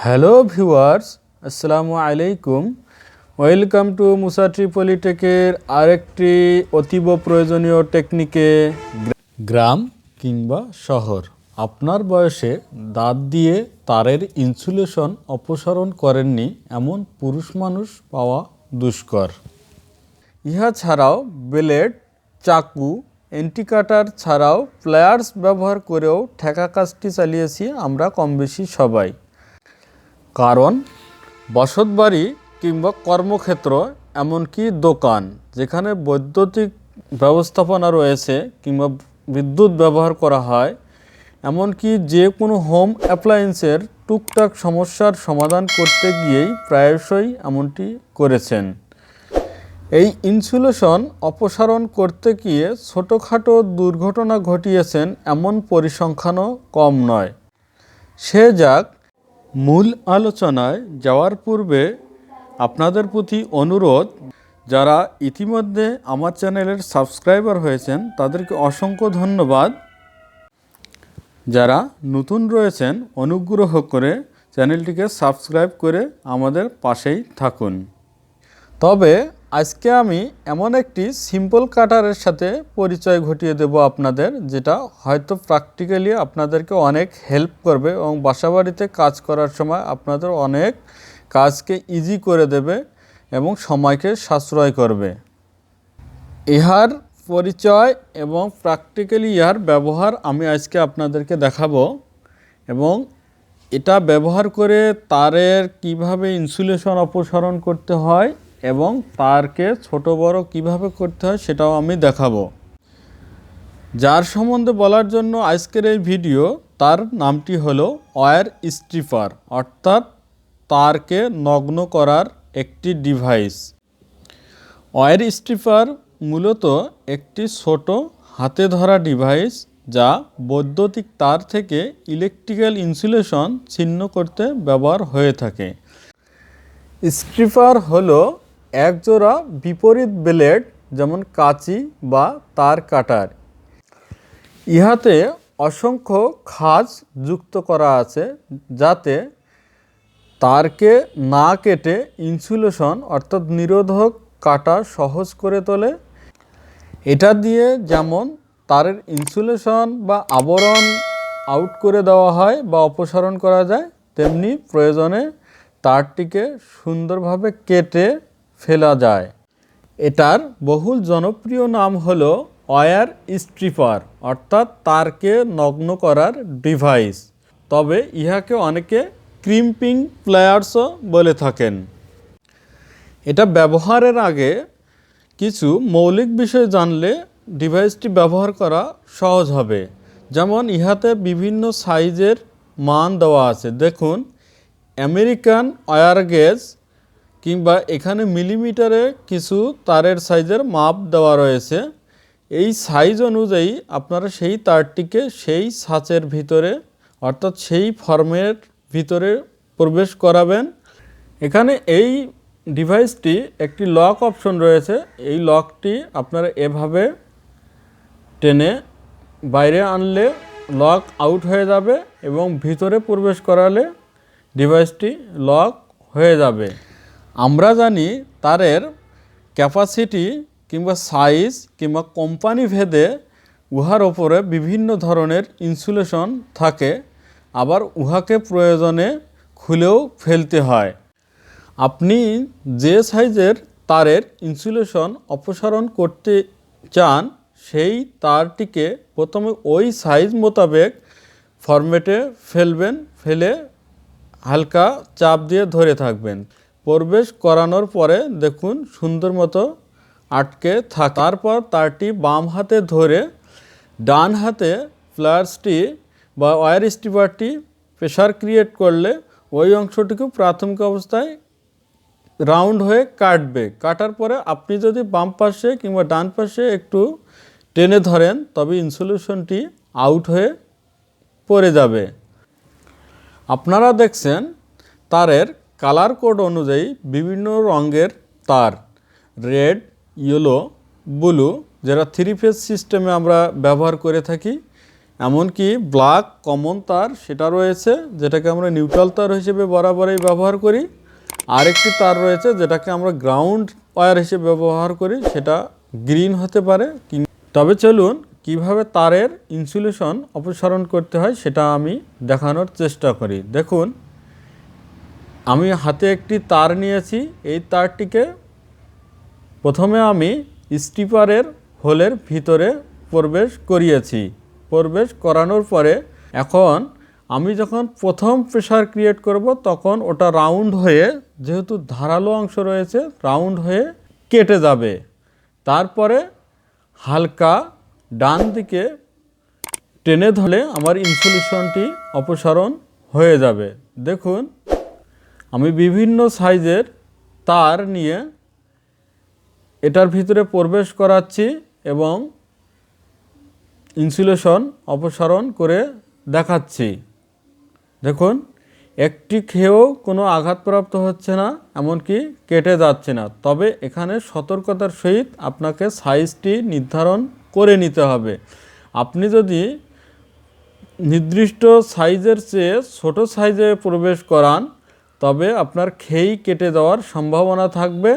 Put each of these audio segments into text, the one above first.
Hello viewers, আসসালামু আলাইকুম। Welcome to মুসাট্রি পলিটেকের আরেকটি অতীব প্রয়োজনীয় টেকনিকে। গ্রাম কিংবা শহর, আপনার বয়সে দাঁত দিয়ে তারের ইনসুলেশন অপসারণ করেননি এমন পুরুষ মানুষ পাওয়া দুষ্কর। ইহা ছাড়াও ব্লেড, চাকু, এন্টিকাটার ছাড়াও প্লায়ার্স ব্যবহার করেও ঠেকা কাজটি চালিয়েছি আমরা কম বেশি সবাই। কারণ বসতবাড়ি কিংবা কর্মক্ষেত্র, এমনকি দোকান যেখানে বৈদ্যুতিক ব্যবস্থাপনা রয়েছে কিংবা বিদ্যুৎ ব্যবহার করা হয়, এমনকি যে কোনো হোম অ্যাপ্লায়েন্সের টুকটাক সমস্যার সমাধান করতে গিয়েই প্রায়শই এমনটি করেছেন। এই ইনসুলেশন অপসারণ করতে গিয়ে ছোটোখাটো দুর্ঘটনা ঘটিয়েছেন এমন পরিসংখ্যানও কম নয়। সে যাক, মূল আলোচনায় যাওয়ার পূর্বে আপনাদের প্রতি অনুরোধ, যারা ইতিমধ্যে আমার চ্যানেলের সাবস্ক্রাইবার হয়েছেন তাদেরকে অসংখ্য ধন্যবাদ। যারা নতুন রয়েছেন অনুগ্রহ করে চ্যানেলটিকে সাবস্ক্রাইব করে আমাদের পাশেই থাকুন। তবে আজকে আমি এমন একটি সিম্পল কাটারের সাথে পরিচয় ঘটিয়ে দেব আপনাদের, যেটা হয়তো প্র্যাকটিক্যালি আপনাদেরকে অনেক হেল্প করবে এবং বাসাবাড়িতে কাজ করার সময় আপনাদের অনেক কাজকে ইজি করে দেবে এবং সময়কে সাশ্রয় করবে। ইহার পরিচয় এবং প্র্যাকটিক্যালি ইহার ব্যবহার আমি আজকে আপনাদেরকে দেখাবো, এবং এটা ব্যবহার করে তারের কিভাবে ইনসুলেশন অপসারণ করতে হয় এবং তারকে ছোট বড় কিভাবে করতে হয় সেটাও আমি দেখাবো। যার সম্বন্ধে বলার জন্য আজকের এই ভিডিও, তার নামটি হলো ওয়্যার স্ট্রিপার, অর্থাৎ তারকে নগ্ন করার একটি ডিভাইস। ওয়্যার স্ট্রিপার মূলত একটি ছোট হাতে ধরা ডিভাইস যা বৈদ্যুতিক তার থেকে ইলেকট্রিক্যাল ইনসুলেশন ছিন্ন করতে ব্যবহার হয়ে থাকে। স্ট্রিপার হলো একজোড়া বিপরীত ব্লেড, যেমন কাঁচি বা তার কাটার। ইহাতে অসংখ্য খাঁজ যুক্ত করা আছে যাতে তারকে না কেটে ইনসুলেশন অর্থাৎ নিরোধক কাটা সহজ করে তোলে। এটা দিয়ে যেমন তারের ইনসুলেশন বা আবরণ আউট করে দেওয়া হয় বা অপসারণ করা যায়, তেমনি প্রয়োজনে তারটিকে সুন্দরভাবে কেটে ফেলা যায়। এটার বহুল জনপ্রিয় নাম হলো ওয়্যার স্ট্রিপার, অর্থাৎ তারকে নগ্ন করার ডিভাইস। তবে ইহাকে অনেকে ক্রিম্পিং প্লায়ার্সও বলে থাকেন। এটা ব্যবহারের আগে কিছু মৌলিক বিষয় জানলে ডিভাইসটি ব্যবহার করা সহজ হবে। যেমন ইহাতে বিভিন্ন সাইজের মান দেওয়া আছে। দেখুন, আমেরিকান ওয়্যার গেজ কিংবা এখানে মিলিমিটারে কিছু তারের সাইজের মাপ দেওয়া রয়েছে। এই সাইজ অনুযায়ী আপনারা সেই তারটিকে সেই ছাঁচের ভিতরে অর্থাৎ সেই ফর্মের ভিতরে প্রবেশ করাবেন। এখানে এই ডিভাইসটি একটি লক অপশন রয়েছে। এই লকটি আপনারা এভাবে টেনে বাইরে আনলে লক আউট হয়ে যাবে এবং ভিতরে প্রবেশ করালে ডিভাইসটি লক হয়ে যাবে। আমরা জানি তারের ক্যাপাসিটি কিংবা সাইজ কিংবা কোম্পানি ভেদে উহার ওপরে বিভিন্ন ধরনের ইনসুলেশন থাকে, আবার উহাকে প্রয়োজনে খুলেও ফেলতে হয়। আপনি যে সাইজের তারের ইনসুলেশন অপসারণ করতে চান সেই তারটিকে প্রথমে ওই সাইজ মোতাবেক ফরম্যাটে ফেলবেন, ফেলে হালকা চাপ দিয়ে ধরে থাকবেন। প্রবেশ করানোর পরে দেখুন সুন্দর মতো আটকে থাকে। তারপর তারটি বাম হাতে ধরে ডান হাতে প্লায়ার্সটি বা ওয়্যার স্ট্রিপারটি প্রেশার ক্রিয়েট করলে ওই অংশটিকে প্রাথমিক অবস্থায় রাউন্ড হয়ে কাটবে। কাটার পরে আপনি যদি বাম পাশে কিংবা ডান পাশে একটু টেনে ধরেন তবে ইনসুলেশনটি আউট হয়ে পড়ে যাবে। আপনারা দেখছেন তারের কালার কোড অনুযায়ী বিভিন্ন রঙের তার, রেড, ইয়েলো, ব্লু, যেটা 3 ফেজ সিস্টেমে আমরা ব্যবহার করে থাকি, এমনকি ব্ল্যাক কমন তার সেটা রয়েছে, যেটাকে আমরা নিউট্রাল তার হিসেবে বরাবরই ব্যবহার করি। আরেকটি তার রয়েছে যেটাকে আমরা গ্রাউন্ড ওয়্যার হিসেবে ব্যবহার করি, সেটা গ্রিন হতে পারে। তবে চলুন কিভাবে তারের ইনসুলেশন অপসারণ করতে হয় সেটা আমি দেখানোর চেষ্টা করি। দেখুন, আমি হাতে একটি তার নিয়েছি। এই তারটিকে প্রথমে আমি স্টিপারের হোলের ভিতরে প্রবেশ করিয়েছি। প্রবেশ করানোর পরে এখন আমি যখন প্রথম প্রেসার ক্রিয়েট করব তখন ওটা রাউন্ড হয়ে, যেহেতু ধারালো অংশ রয়েছে, রাউন্ড হয়ে কেটে যাবে। তারপরে হালকা ডান দিকে টেনে ধরলে আমার ইনসুলেশনটি অপসারণ হয়ে যাবে। দেখুন, আমি বিভিন্ন সাইজের তার নিয়ে এটার ভিতরে প্রবেশ করাচ্ছি এবং ইনসুলেশন অপসারণ করে দেখাচ্ছি। দেখুন, একটি খেয়েও কোনো আঘাতপ্রাপ্ত হচ্ছে না, এমনকি কেটে যাচ্ছে না। তবে এখানে সতর্কতার সহিত আপনাকে সাইজটি নির্ধারণ করে নিতে হবে। আপনি যদি নির্দিষ্ট সাইজের চেয়ে ছোট সাইজে প্রবেশ করান তবে আপনার খেই কেটে যাওয়ার সম্ভাবনা থাকবে।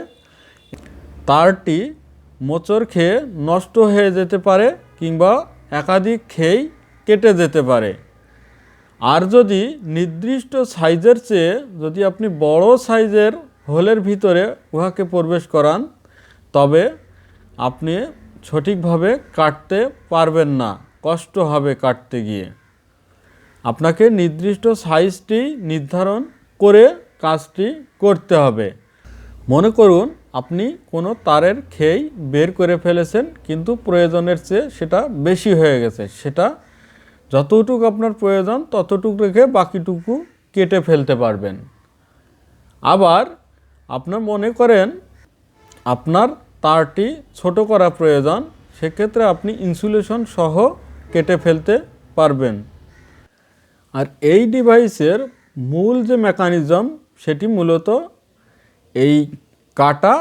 তারটি মোচড় খেয়ে নষ্ট হয়ে যেতে পারে কিংবা একাধিক খেই কেটে যেতে পারে। আর যদি নির্দিষ্ট সাইজের চেয়ে যদি আপনি বড় সাইজের হোলের ভিতরে উহাকে প্রবেশ করান তবে আপনি সঠিকভাবে কাটতে পারবেন না, কষ্ট হবে কাটতে গিয়ে। আপনাকে নির্দিষ্ট সাইজটি নির্ধারণ করে কাজটি করতে হবে। মনে করুন আপনি কোনো তারের খেই বের করে ফেলেছেন, কিন্তু প্রয়োজনের চেয়ে সেটা বেশি হয়ে গেছে। সেটা যতটুকু আপনার প্রয়োজন ততটুকু রেখে বাকিটুকু কেটে ফেলতে পারবেন। আবার আপনার মনে করেন আপনার তারটি ছোট করা প্রয়োজন, সেক্ষেত্রে আপনি ইনসুলেশন সহ কেটে ফেলতে পারবেন। আর এই ডিভাইসের মূল যে মেকানিজম সেটি মূলত এই কাটা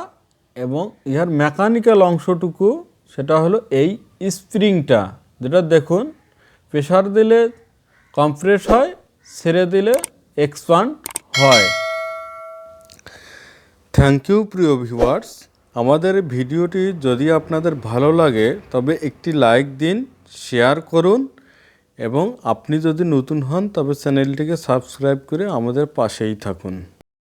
এবং ইহার মেকানিক্যাল অংশটুকু, সেটা হলো এই স্প্রিংটা, যেটা দেখুন প্রেসার দিলে কম্প্রেস হয়, ছেড়ে দিলে এক্সপান্ড হয়। থ্যাংক ইউ প্রিয় ভিউয়ার্স। আমাদের ভিডিওটি যদি আপনাদের ভালো লাগে তবে একটি লাইক দিন, শেয়ার করুন এবং আপনি যদি নতুন হন তবে চ্যানেলটিকে সাবস্ক্রাইব করে আমাদের পাশেই থাকুন।